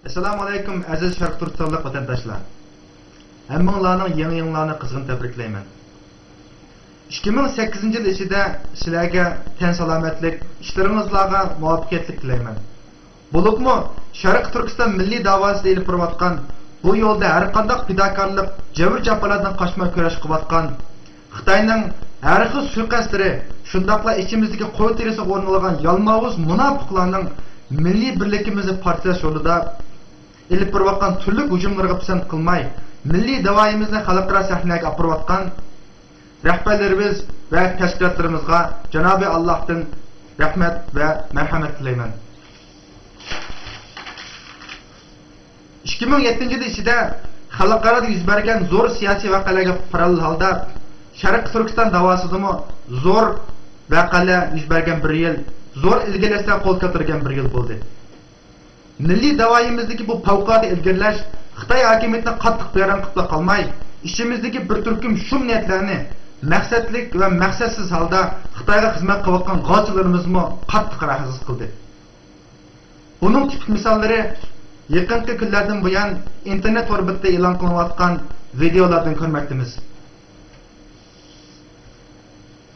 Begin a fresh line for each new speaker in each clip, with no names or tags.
Assalamu alaykum aziz Sharq Turkistonlik vatandoshlar. Hammanglarning yangi yillarni qizg'in tabriklayman. 2008 yil ichida sizlarga tan salomatlik, ishlaringizlarga muvaffaqiyatlik tilayman. Bo'libmi Sharq Turkiston milliy davosida elib borayotgan bu yo'lda har qanday fidokorlik, jabr jafolardan qochmay kurash qilayotgan Xitoyning har xil suiqasdlari, shundaqla ichimizdagi qo'y terisiga o'rnalgan yalmog'iz munofiqlarning milliy birligimizni partiyalash yo'lida elib borayotgan turli hujumlarga pisand qilmay, milliy davoyimizni xalqaro sahnaga olib borayotgan rahbarlarimiz va tashkilotlarimizga Janobi Allohdan rahmat va marhamat tilayman. 2007 yil ichida xalqaro yuz bergan zo'r siyosiy voqealarga parallel holda Sharq Turkiston davosidami zo'r voqealar yuz bergan bir yil, zo'r ilgirlashlar qo'l ko'targan bir yil bo'ldi. Milliy davoyimizdagi bu favqulodda ilgirlash Xitoy hokimiyatining qattiq bayron qilib qolmay, ishimizdagi bir turkum shum niyatlarni maqsadlik va maqsadsiz holda Xitoyga xizmat qilayotgan g'ochilarimizni qattiq rahatsiz qildi. Buning tipik misollari yaqinqi kunlardan buyon internet orbitida e'lon qilinayotgan videolardan ko'rmoqdamiz.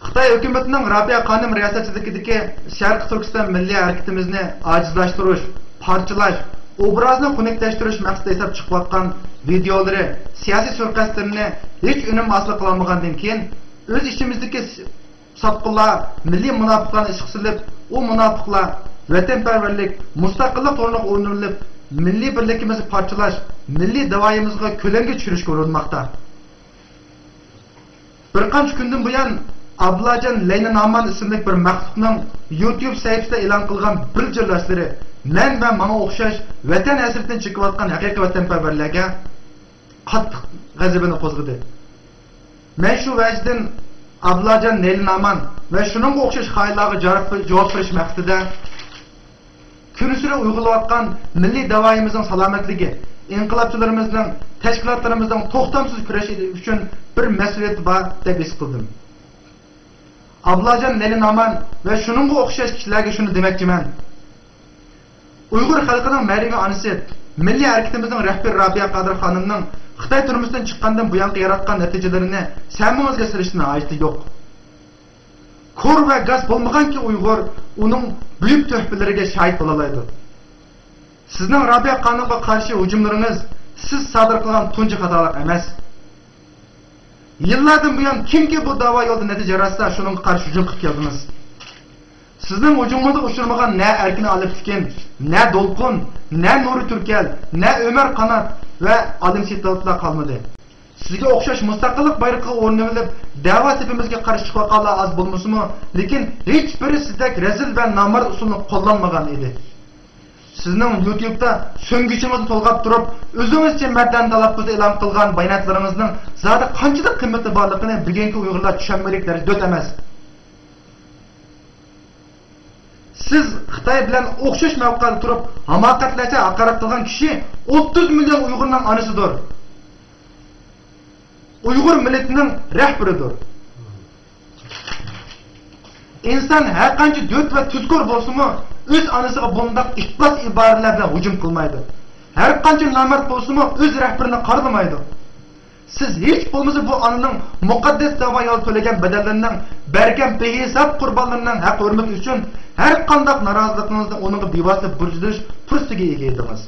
Xitoy hukumatining Robiya Xonim riyosatidagi Sharq Turkiston milliy harakatimizni ojizlashtirish, parchalash, obrazni xunuklashtirish maqsadida hisob chiqayotgan videolari, siyosiy suiqasdlarni hech unum hosil qilolmagandan keyin o'z ishimizdagi sotqinlar, milliy munofiqlarni ishga solib, u munofiqlar vatanparvarlik, mustaqillik to'g'ri o'rnilib, milliy birligimizni parchalash, milliy davoyimizga ko'lamga tushirishga urinmoqda. Bir qancha kundan buyon Ablajon Leynaman ismli bir maxluqning YouTube saytida e'lon qilgan bir jillashlari men va menga o'xshash vatan hasratidan chiqayotgan haqiqiy vatanparvarlarga qattiq g'azabini qo'zg'adi. Men shu vajdan Ablajon Leynaman va shuningga o'xshash xayollarga javob berish maqsadida kunisira uyg'unlayotgan milliy davoyimizning salomatligi, inqilobchilarimizning, tashkilotlarimizning to'xtamsiz kurashi uchun bir mas'uliyat bor deb his qildim. Ablajon Leynaman va shuningga o'xshash kishilarga shuni demoqchiman. Uyg'ur xalqining ma'rifiy onasi, milliy harakatimizning rahbari Robiya Qodir xonimning Xitoy turmushidan chiqqandan buyon yaratgan natijalarini samimizga silishning hojati yo'q. Ko'r va gaz bo'lmaganki Uyg'ur uning buyuk tuhfalariga shahid bo'la oladi. Sizning Robiya xonimga qarshi hujumlaringiz siz sodir qilgan tunji xatolik emas. Yillardan buyon kimki bu davo yo'lida natija yaratsa, shuningga qarshi hujum qilib keldingiz. Sizning hujumingizga uchirmagan na Erkin Alifkin, na Dolqun, na Nuri Turkal, na Ömer Qanat va Alim Sitotlar qolmadi. Sizga o'xshash mustaqillik bayrog'iga o'rnalib, da'vo sepimizga qarshi chiqayotganlar az bo'lmasimi, lekin hech biri sizdek razil va nomard usulni qo'llanmagan edi. Sizning YouTube'da so'nggichimizni to'lg'ab turib, o'zingizcha mardan talaffuz e'lon qilgan bayonotlaringizning zodi qanchalik qiymati borligini bugungi Uyg'urlar tushunmaylik darajada emas. Siz Xitoy bilan o'xshash mavqeda turib, hamoqatlarcha haqorat qilgan kishi 30 million Uyg'urning onasidir. Uyg'ur millatining rahbaridir. İnsan her qancha dört va tuzkor bo'lsa-mu, o'z onasiga bunday iflos iboralar bilan hujum qilmaydi. Har qancha nomard bo'lsa-mu, o'z rahbarini qarlamaydi. Siz hech bo'lmasa bu onaning muqaddas davo yo'l to'lagan badallarining bergan behisob qurbonlarining haq hurmati uchun har qanday noroziligingizni uning bevosita burilish fursatiga ega edingiz.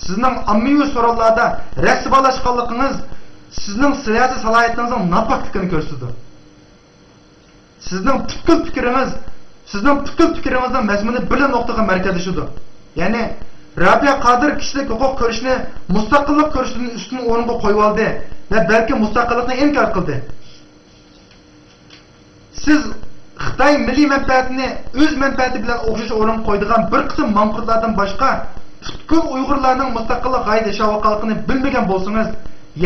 Sizning ommaviy so'rovlarda rasvolashganligingiz sizning siyosiy salohiyatingizni nopokligini ko'rsatadi. Sizning fikringiz, mazmuni bir nuqtaga markazlashidir. Ya'ni Robiya Qodir kishilik huquq ko'rishni mustaqillik ko'rishning ustun o'ringa qo'yib oldi va balki mustaqillikni inkor qildi. Siz Xitoy milliy manfaatini o'z manfaati bilan o'xshash o'rin qo'ydigan bir qism manqurtlardan boshqa butkul Uyg'urlarning mustaqillik g'oyada shavqalqini bilmagan bo'lsangiz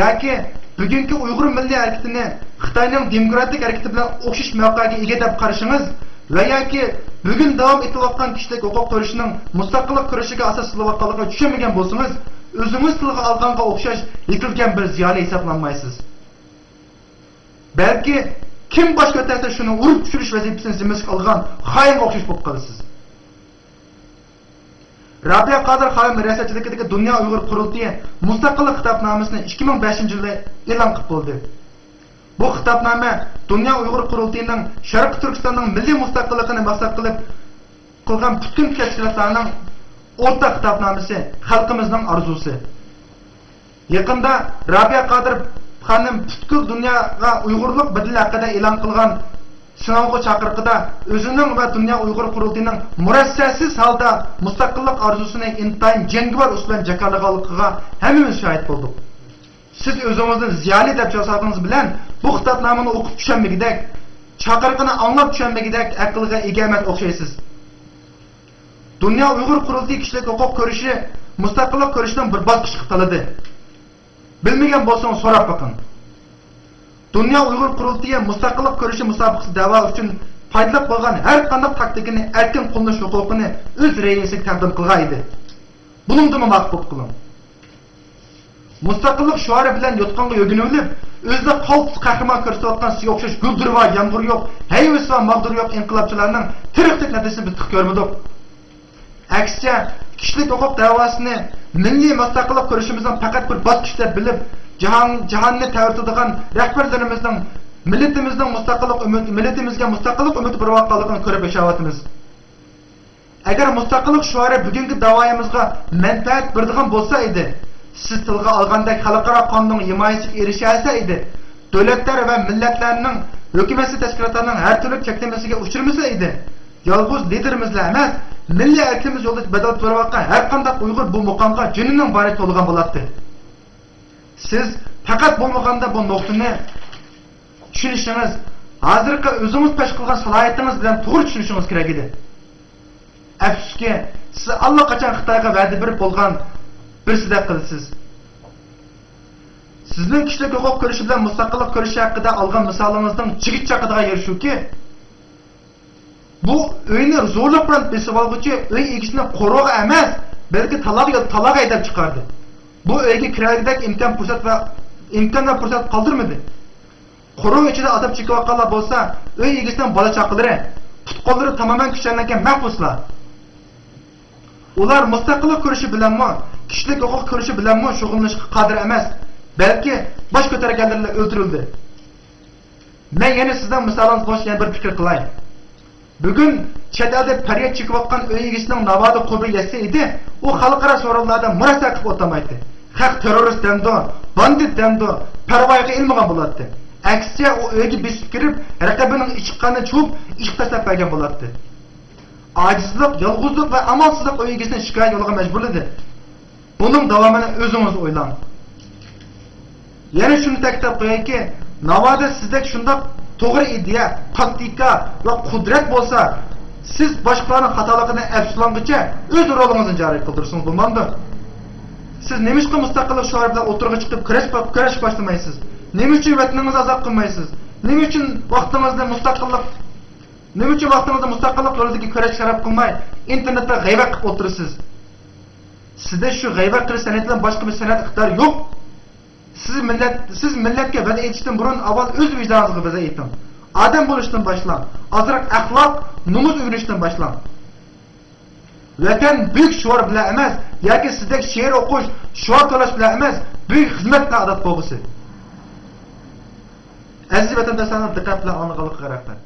yoki bugungi Uyg'ur milliy harakatini Xitoyning demokratik harakati bilan o'xshash mavqega ega deb qarashingiz va yoki bugun davom etayotgan kishilik huquq ko'rishning mustaqillik kurashiga asos qilayotganligiga tushunmagan bo'lsangiz, o'zingiz tilga olganga o'xshash yiqilgan bir ziyoli hisoblanmaysiz. Balki kim boshqa o'tasa shuni urib tushirish vazifasini zimmasiga olgan xoin o'xshash bo'lib qolasiz. Rabia Qadir Xalim riyosatchiligidagi Dunyo Uyg'ur qurultiyi mustaqillik xitobnomasini 2005-yilda e'lon qilib bo'ldi. Bu xitobnoma Dunyo Uyg'ur qurultiyining Sharq Turkistonning milliy mustaqilligini maqsad qilib qilgan butun tashkilotlarning o'rtak xitobnomasi, xalqimizning orzusi. Yaqinda Rabia Qadir Xanim butkul dunyoga Uyg'urlik bedeli haqida e'lon qilgan Sınavғы çaqırqıda özünün ve Dünya Uyghur Qurultayının murassasiz halda mustaqillik arzusunu intayın jangovar uslan jakarlığalıqıga hemimiz şahit bulduk. Siz özünüzün ziyali dep jasadığınız bilen bu xitobnomani o'qib tushunmagidek, chaqirqini anglab tushunmagidek aqlga ega emas o'xshaysiz. Dünya Uyghur Qurultayi kishilik huquq ko'rishi mustaqillik ko'rishdan bir bosqich qiladi. Bilmagan bo'lsangiz so'rab boqing. Dünya Uyghur Qurultiyi mustaqillik ko'rishi musobaqasi da'vo uchun foydalab bo'lgan har qanday taktikani erkin qo'llash huquqini o'z raisiga taqdim qilgan edi. Buningdimi maqbul qiling. Mustaqillik shuari bilan yotqonga yo'ginilib, o'zida qaltis qahramon ko'rsatayotgan sizga o'xshash guldir va yomg'ir yo'q, hayvus va mag'dur yo'q inqilobchilarning tiriqlik natijasini biz ko'rmadik. Aksicha, kishilik huquq da'vosini milliy mustaqillik ko'rishimizning faqat bir bosqichda bilib jahonni ta'virtadigan rahbarlarimizning millatimizning millatimizga mustaqillik umidi berayotganligini ko'rib yashayapmiz. Agar mustaqillik shuari bugungi da'voyimizga manfaat beradigan bo'lsa edi, siz tilga olgandek xalqaro qonun himoyasiga erishilsa edi, davlatlar va millatlarning hukumat tashkilotlarining har turli cheklamasiga uchirmasa edi, yolg'iz liderimizlar emas, milliy erkimiz yo'lda badal berayotgan har qanday Uyg'ur bu muqomga junining bari to'lgan bo'ladi. Siz faqat bo'lmaganda bu nuqtani tushunishingiz, hozirgi o'zingiz pesh qilgan salohiyatingiz bilan to'g'ri tushunishingiz kerak edi. Afsuski, siz allaqachon Xitoyga va'da berib bo'lgan birsidek qilsiz. Sizning kishilik huquq ko'rishi bilan mustaqillik ko'rishi haqida olgan misolingizning chigitchaqidiga yer shuki, bu uyni zo'rlik bilan besib olguchi uy egisini qo'rg'a emas, balki taloq haydab chiqardi. Bu uyga kiradigan imkon va fursat qoldirmadi. Qo'rg'on ichida adab chekayotganlar bo'lsa, uy egisining bola chaqalari, tutqonlari tamoman kuchlangan mahbuslar. Ular mustaqillik ko'rishi bilanmi, kishilik huquq ko'rishi bilanmi shug'ullanishga qodir emas, balki bosh ko'targanlarlar o'ldirildi. Men yana sizdan misolingiz bo'yicha bir fikr qilay. Bugun chet elda faryod chekayotgan uy egisining navoda qubri yetsa edi, u xalqaro so'rovlarda murosasa qilib o'tamaydi. Haq terrorist demdi, bandit demdi, parvoyiga ilmagan bo'ladi. Aksicha u uyga besib kirib, raqibining chiqqanini chub, ish tashlab qo'ygan bo'ladi. Ojizlik, yolg'izlik va amalsizlik uy egisini shikoyat yo'liga majburladi. Buning davomini o'zingiz o'ylang. Yana shuni ta'kidlab qo'yayki, navoda sizdek shunday to'g'ri ideya, taktika va qudrat bo'lsa, siz boshqalarning xatoligini afsuslanguncha o'z rolingizni joriy qildirsangiz bo'lmaydi. Siz nima uchun mustaqillik shuari bilan o'tirg'i chiqib kurash boshlamaysiz? Nima uchun vataningizga azob qilmaysiz? Nima uchun vaqtingizni mustaqillik yo'lidagi kurash sharaf qilmay, internetda g'aybat qilib o'tirasiz? Sizda shu g'aybat qilish san'atidan boshqa bir san'at iqtidori yo'q. Siz millatga va'da etishdan burun avval o'z vijdoningizga va'da eting. Odam bo'lishdan boshlang. Ozroq axloq, nomus o'rganishdan boshlang. Vatan büyük şuar bilan emas, yoki sizdek she'r o'qish, şuar to'lash bilan emas, büyük xizmatga odat bo'lg'isi. Aziz vatandoshlarning diqqat bilan anglashga rahmat.